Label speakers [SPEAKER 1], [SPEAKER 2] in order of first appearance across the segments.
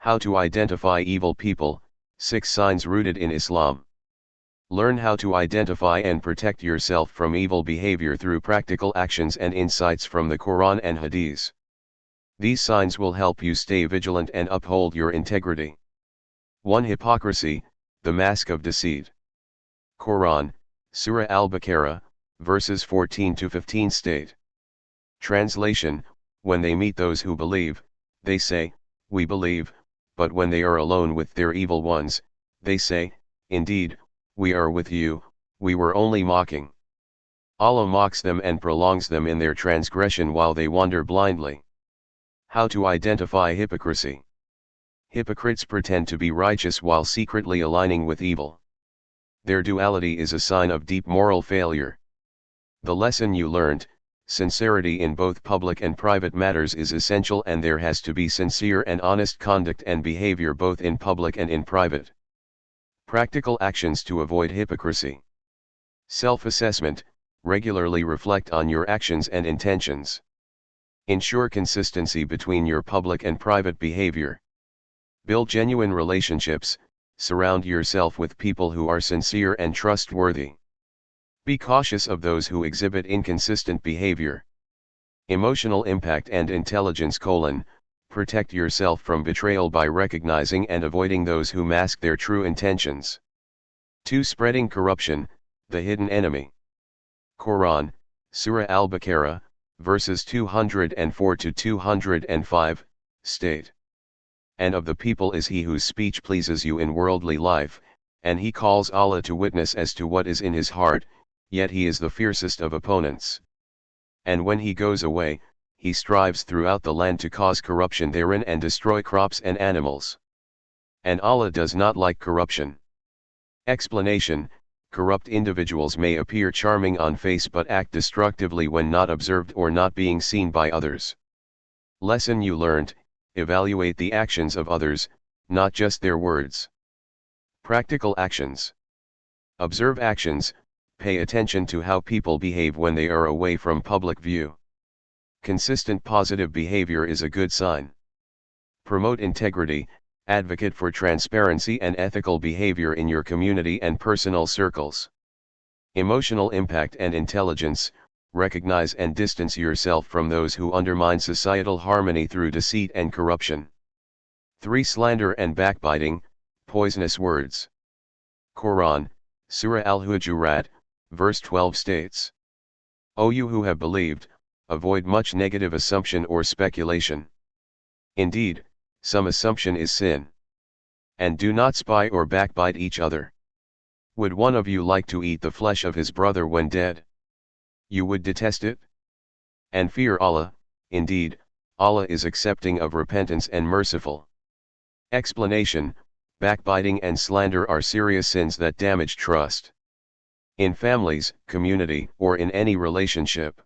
[SPEAKER 1] How to identify evil people, 6 signs rooted in Islam. Learn how to identify and protect yourself from evil behavior through practical actions and insights from the Quran and Hadith. These signs will help you stay vigilant and uphold your integrity. 1. Hypocrisy, the mask of deceit. Quran, Surah Al-Baqarah, verses 14 to 15 state. Translation: When they meet those who believe, they say, "We believe," but when they are alone with their evil ones, they say, "Indeed, we are with you, we were only mocking." Allah mocks them and prolongs them in their transgression while they wander blindly. How to identify hypocrisy. Hypocrites pretend to be righteous while secretly aligning with evil. Their duality is a sign of deep moral failure. The lesson you learned: sincerity in both public and private matters is essential, and there has to be sincere and honest conduct and behavior both in public and in private. Practical actions to avoid hypocrisy. Self-assessment: regularly reflect on your actions and intentions. Ensure consistency between your public and private behavior. Build genuine relationships, surround yourself with people who are sincere and trustworthy. Be cautious of those who exhibit inconsistent behavior. Emotional impact and intelligence: protect yourself from betrayal by recognizing and avoiding those who mask their true intentions. 2. Spreading corruption, the hidden enemy. Quran, Surah Al-Baqarah, verses 204 to 205, state. And of the people is he whose speech pleases you in worldly life, and he calls Allah to witness as to what is in his heart, yet he is the fiercest of opponents. And when he goes away, he strives throughout the land to cause corruption therein and destroy crops and animals. And Allah does not like corruption. Explanation: corrupt individuals may appear charming on face but act destructively when not observed or not being seen by others. Lesson you learned: evaluate the actions of others, not just their words. Practical actions. Observe actions, pay attention to how people behave when they are away from public view. Consistent positive behavior is a good sign. Promote integrity, advocate for transparency and ethical behavior in your community and personal circles. Emotional impact and intelligence, recognize and distance yourself from those who undermine societal harmony through deceit and corruption. 3. Slander and backbiting, poisonous words. Quran, Surah Al-Hujurat, verse 12 states. O you who have believed, avoid much negative assumption or speculation. Indeed, some assumption is sin. And do not spy or backbite each other. Would one of you like to eat the flesh of his brother when dead? You would detest it? And fear Allah, indeed, Allah is accepting of repentance and merciful. Explanation: backbiting and slander are serious sins that damage trust. In families, community, or in any relationship.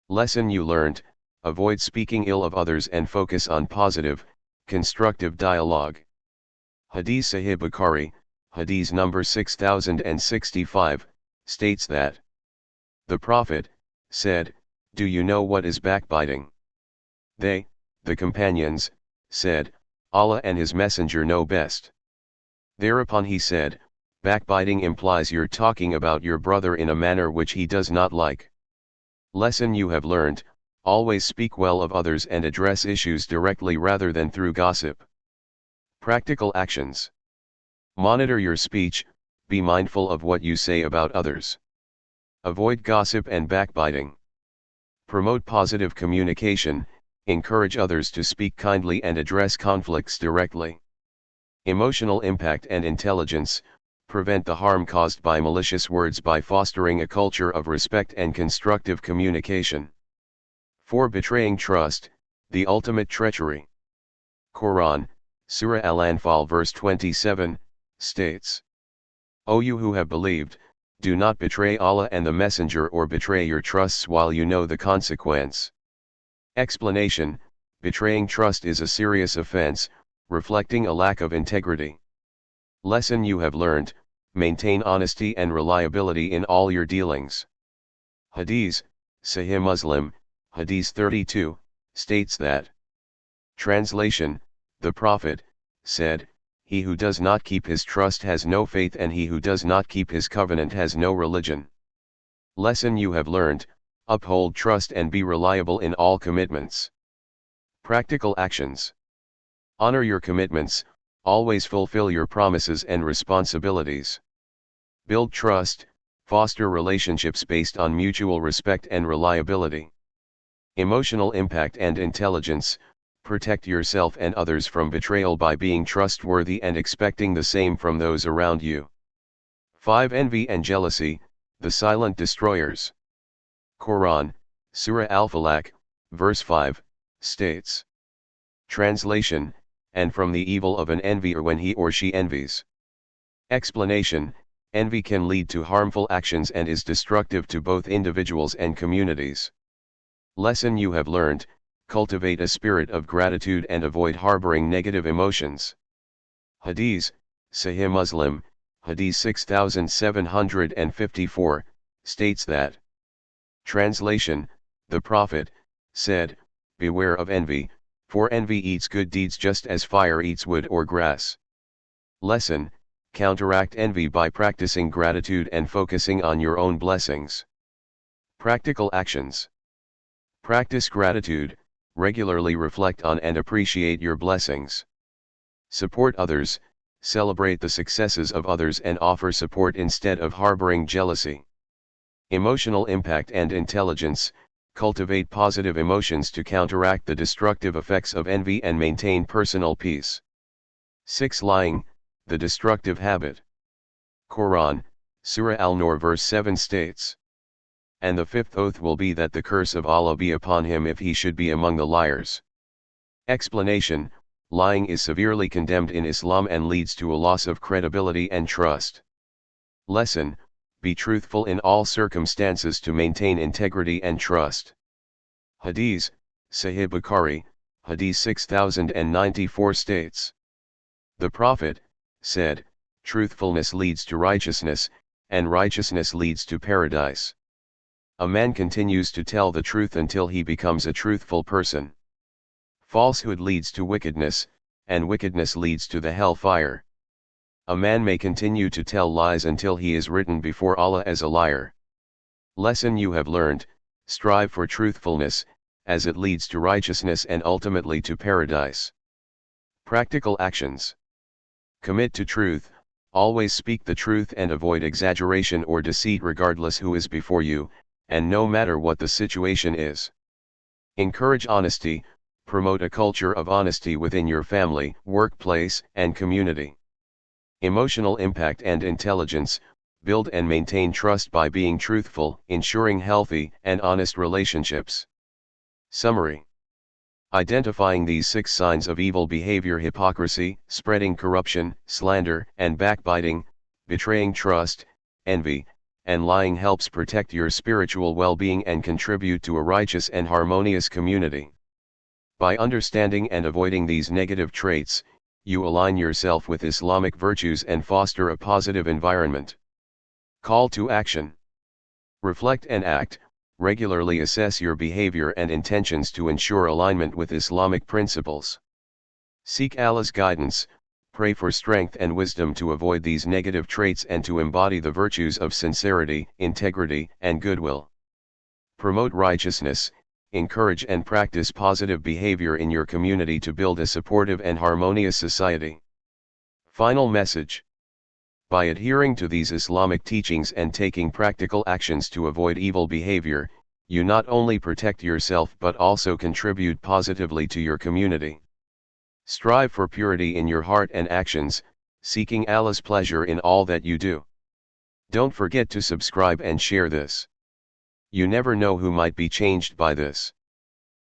[SPEAKER 1] Lesson you learned: avoid speaking ill of others and focus on positive, constructive dialogue. Hadith Sahih Bukhari, Hadith number 6065, states that the Prophet said, "Do you know what is backbiting?" They, the companions, said, "Allah and His Messenger know best." Thereupon he said, "Backbiting implies you're talking about your brother in a manner which he does not like." Lesson you have learned: always speak well of others and address issues directly rather than through gossip. Practical actions. Monitor your speech, be mindful of what you say about others. Avoid gossip and backbiting. Promote positive communication, encourage others to speak kindly and address conflicts directly. Emotional impact and intelligence, prevent the harm caused by malicious words by fostering a culture of respect and constructive communication. 4. Betraying trust, the ultimate treachery. Quran, Surah Al-Anfal verse 27, states. O you who have believed, do not betray Allah and the Messenger or betray your trusts while you know the consequence. Explanation: betraying trust is a serious offense, reflecting a lack of integrity. Lesson you have learned: maintain honesty and reliability in all your dealings. Hadith, Sahih Muslim, Hadith 32, states that. Translation: the Prophet, said, "He who does not keep his trust has no faith, and he who does not keep his covenant has no religion." Lesson you have learned: uphold trust and be reliable in all commitments. Practical actions. Honor your commitments, always fulfill your promises and responsibilities. Build trust, foster relationships based on mutual respect and reliability. Emotional impact and intelligence. Protect yourself and others from betrayal by being trustworthy and expecting the same from those around you. 5. Envy and jealousy, the silent destroyers. Quran, Surah Al-Falaq, verse 5, states. Translation: and from the evil of an envier when he or she envies. Explanation: envy can lead to harmful actions and is destructive to both individuals and communities. Lesson you have learned: cultivate a spirit of gratitude and avoid harboring negative emotions. Hadith, Sahih Muslim, Hadith 6754, states that. Translation: the Prophet said, "Beware of envy, for envy eats good deeds just as fire eats wood or grass." Lesson: counteract envy by practicing gratitude and focusing on your own blessings. Practical actions. Practice gratitude, regularly reflect on and appreciate your blessings. Support others, celebrate the successes of others and offer support instead of harboring jealousy. Emotional impact and intelligence. Cultivate positive emotions to counteract the destructive effects of envy and maintain personal peace. 6. Lying, the destructive habit. Quran, Surah Al-Nur verse 7 states. And the fifth oath will be that the curse of Allah be upon him if he should be among the liars. Explanation: lying is severely condemned in Islam and leads to a loss of credibility and trust. Lesson: be truthful in all circumstances to maintain integrity and trust. Hadith, Sahih Bukhari, Hadith 6094 states. The Prophet said, "Truthfulness leads to righteousness, and righteousness leads to paradise." A man continues to tell the truth until he becomes a truthful person. Falsehood leads to wickedness, and wickedness leads to the hellfire. A man may continue to tell lies until he is written before Allah as a liar. Lesson you have learned: strive for truthfulness, as it leads to righteousness and ultimately to paradise. Practical actions. Commit to truth, always speak the truth and avoid exaggeration or deceit regardless who is before you, and no matter what the situation is. Encourage honesty, promote a culture of honesty within your family, workplace, and community. Emotional impact and intelligence. Build and maintain trust by being truthful, ensuring healthy and honest relationships. Summary. Identifying these 6 signs of evil behavior: hypocrisy, spreading corruption, slander and backbiting, betraying trust, envy, and lying helps protect your spiritual well-being and contribute to a righteous and harmonious community. By understanding and avoiding these negative traits, you align yourself with Islamic virtues and foster a positive environment. Call to action. Reflect and act. Regularly assess your behavior and intentions to ensure alignment with Islamic principles. Seek Allah's guidance. Pray for strength and wisdom to avoid these negative traits and to embody the virtues of sincerity, integrity, and goodwill. Promote righteousness. Encourage and practice positive behavior in your community to build a supportive and harmonious society. Final message. By adhering to these Islamic teachings and taking practical actions to avoid evil behavior, you not only protect yourself but also contribute positively to your community. Strive for purity in your heart and actions, seeking Allah's pleasure in all that you do. Don't forget to subscribe and share this. You never know who might be changed by this.